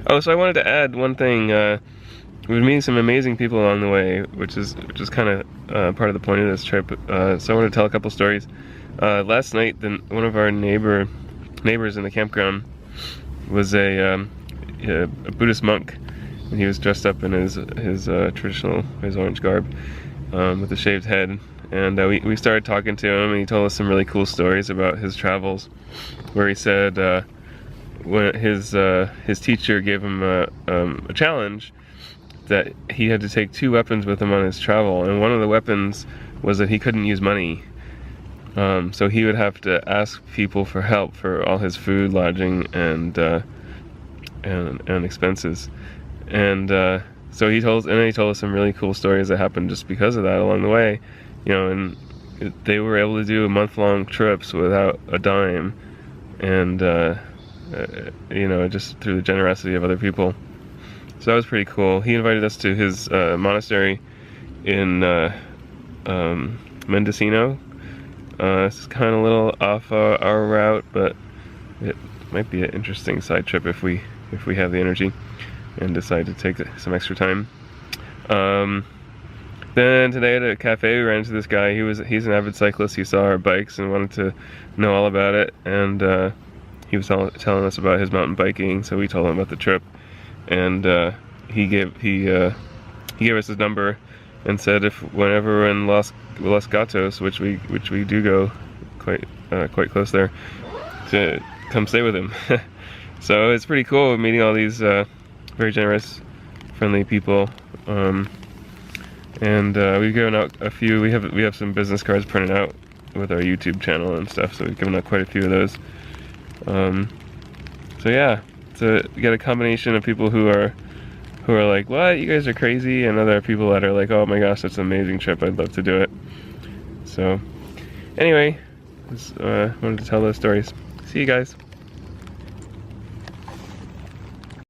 Oh, so I wanted to add one thing. We were meeting some amazing people along the way, which is kind of part of the point of this trip. So I want to tell a couple stories. Last night, one of our neighbors in the campground was a Buddhist monk, and he was dressed up in his traditional, his orange garb, with a shaved head. And we started talking to him, and he told us some really cool stories about his travels, where he said when his teacher gave him a challenge that he had to take 2 weapons with him on his travel, and one of the weapons was that he couldn't use money. So he would have to ask people for help for all his food, lodging, and expenses. And so he told us some really cool stories that happened just because of that along the way. You know, and they were able to do month-long trips without a dime, and you know, just through the generosity of other people. So that was pretty cool. He invited us to his monastery in Mendocino. It's kind of a little off our route, but it might be an interesting side trip if we have the energy and decide to take some extra time. Then today at a cafe we ran into this guy. He's an avid cyclist. He saw our bikes and wanted to know all about it, and he was telling us about his mountain biking. So we told him about the trip, and he gave us his number and said whenever we're in Los Gatos, which we do go quite close there, to come stay with him. So it's pretty cool meeting all these very generous, friendly people. And we've given out a few. We have some business cards printed out with our YouTube channel and stuff, so we've given out quite a few of those. So yeah, we got a combination of people who are like, what, you guys are crazy, and other people that are like, oh my gosh, that's an amazing trip, I'd love to do it. So anyway, just wanted to tell those stories. See you guys.